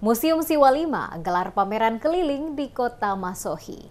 Museum Siwa 5 gelar pameran keliling di Kota Masohi.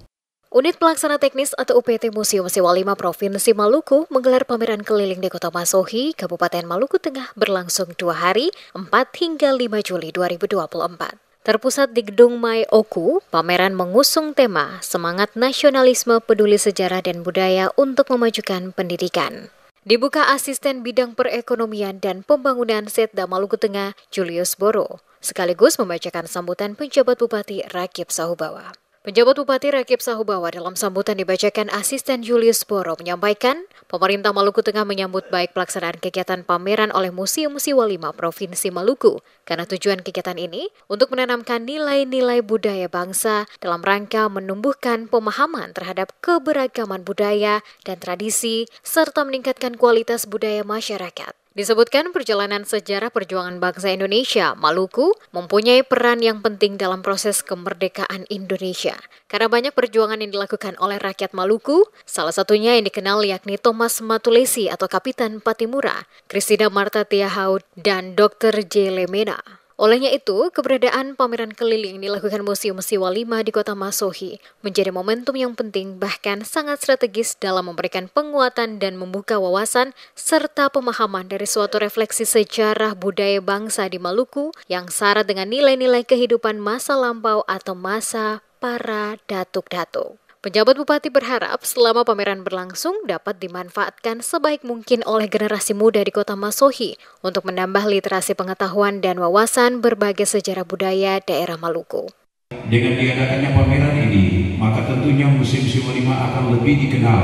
Unit Pelaksana Teknis atau UPT Museum Siwa 5 Provinsi Maluku menggelar pameran keliling di Kota Masohi, Kabupaten Maluku Tengah berlangsung 2 hari, 4 hingga 5 Juli 2024. Terpusat di Gedung Mai Oku, pameran mengusung tema Semangat Nasionalisme Peduli Sejarah dan Budaya untuk Memajukan Pendidikan. Dibuka Asisten Bidang Perekonomian dan Pembangunan Setda Maluku Tengah, Julius Boro, sekaligus membacakan sambutan penjabat Bupati Rakib Sahubawa. Penjabat Bupati Rakib Sahubawa dalam sambutan dibacakan Asisten Julius Boro menyampaikan, pemerintah Maluku Tengah menyambut baik pelaksanaan kegiatan pameran oleh Museum Siwa 5 Provinsi Maluku, karena tujuan kegiatan ini untuk menanamkan nilai-nilai budaya bangsa dalam rangka menumbuhkan pemahaman terhadap keberagaman budaya dan tradisi, serta meningkatkan kualitas budaya masyarakat. Disebutkan perjalanan sejarah perjuangan bangsa Indonesia, Maluku, mempunyai peran yang penting dalam proses kemerdekaan Indonesia. Karena banyak perjuangan yang dilakukan oleh rakyat Maluku, salah satunya yang dikenal yakni Thomas Matulesi atau Kapitan Patimura, Christina Marta Tiahaut, dan Dr. J. Lemena. Olehnya itu, keberadaan pameran keliling yang dilakukan Museum Siwa 5 di Kota Masohi menjadi momentum yang penting bahkan sangat strategis dalam memberikan penguatan dan membuka wawasan serta pemahaman dari suatu refleksi sejarah budaya bangsa di Maluku yang syarat dengan nilai-nilai kehidupan masa lampau atau masa para datuk-datuk. Penjabat Bupati berharap selama pameran berlangsung dapat dimanfaatkan sebaik mungkin oleh generasi muda di Kota Masohi untuk menambah literasi pengetahuan dan wawasan berbagai sejarah budaya daerah Maluku. Dengan diadakannya pameran ini, maka tentunya Museum Siwa 5 akan lebih dikenal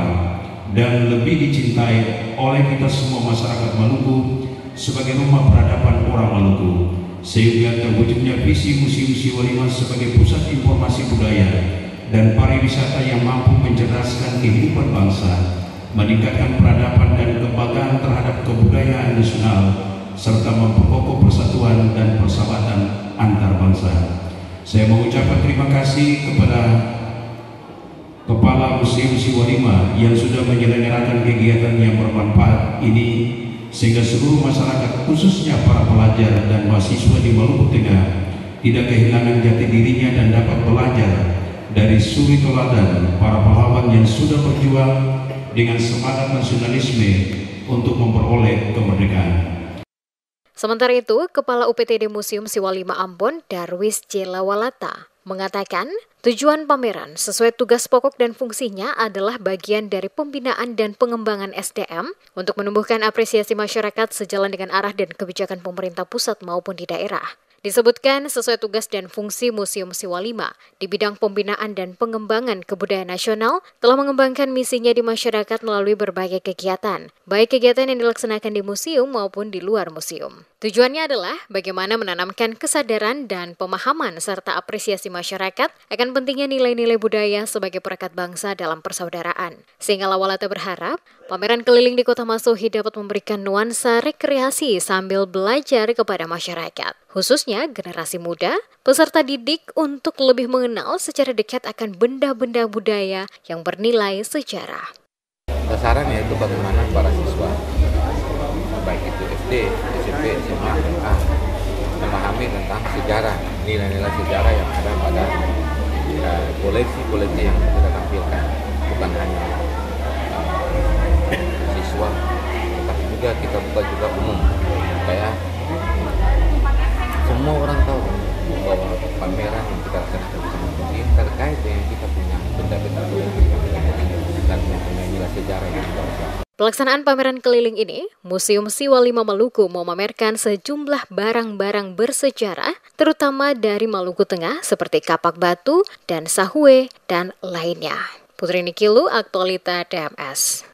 dan lebih dicintai oleh kita semua masyarakat Maluku sebagai rumah peradaban orang Maluku, sehingga terwujudnya visi Museum Siwa 5 sebagai pusat informasi budaya dan pariwisata yang mampu mencerdaskan kehidupan bangsa, meningkatkan peradaban dan kebanggaan terhadap kebudayaan nasional, serta memperkokoh persatuan dan persahabatan antar bangsa. Saya mengucapkan terima kasih kepada Kepala Museum Siwa 5 yang sudah menyelenggarakan kegiatan yang bermanfaat ini, sehingga seluruh masyarakat, khususnya para pelajar dan mahasiswa di Maluku Tengah, tidak kehilangan jati dirinya dan dapat belajar dari suri teladan para pahlawan yang sudah berjuang dengan semangat nasionalisme untuk memperoleh kemerdekaan. Sementara itu, Kepala UPTD Museum Siwa 5 Ambon, Darwis J. Lawalata, mengatakan tujuan pameran sesuai tugas pokok dan fungsinya adalah bagian dari pembinaan dan pengembangan SDM untuk menumbuhkan apresiasi masyarakat sejalan dengan arah dan kebijakan pemerintah pusat maupun di daerah. Disebutkan sesuai tugas dan fungsi Museum Siwa 5 di bidang pembinaan dan pengembangan kebudayaan nasional telah mengembangkan misinya di masyarakat melalui berbagai kegiatan, baik kegiatan yang dilaksanakan di museum maupun di luar museum. Tujuannya adalah bagaimana menanamkan kesadaran dan pemahaman serta apresiasi masyarakat akan pentingnya nilai-nilai budaya sebagai perekat bangsa dalam persaudaraan. Sehingga Lawalata berharap pameran keliling di Kota Masohi dapat memberikan nuansa rekreasi sambil belajar kepada masyarakat, khususnya generasi muda, peserta didik untuk lebih mengenal secara dekat akan benda-benda budaya yang bernilai sejarah. Sasarannya itu bagaimana para siswa, baik itu SD, SMP, SMA, SMA, memahami tentang sejarah, nilai-nilai sejarah yang ada pada koleksi-koleksi yang kita tampilkan. Bukan hanya siswa, tapi juga kita buka juga umum, supaya semua orang tahu bahwa pameran yang kita laksanakan bersama mungkin terkait dengan kita punya benda-benda dan mempunyai nilai sejarah yang besar. Pelaksanaan pameran keliling ini, Museum Siwa 5 Maluku memamerkan sejumlah barang-barang bersejarah, terutama dari Maluku Tengah seperti kapak batu dan sahwe dan lainnya. Putri Nikilu, Aktualita DMS.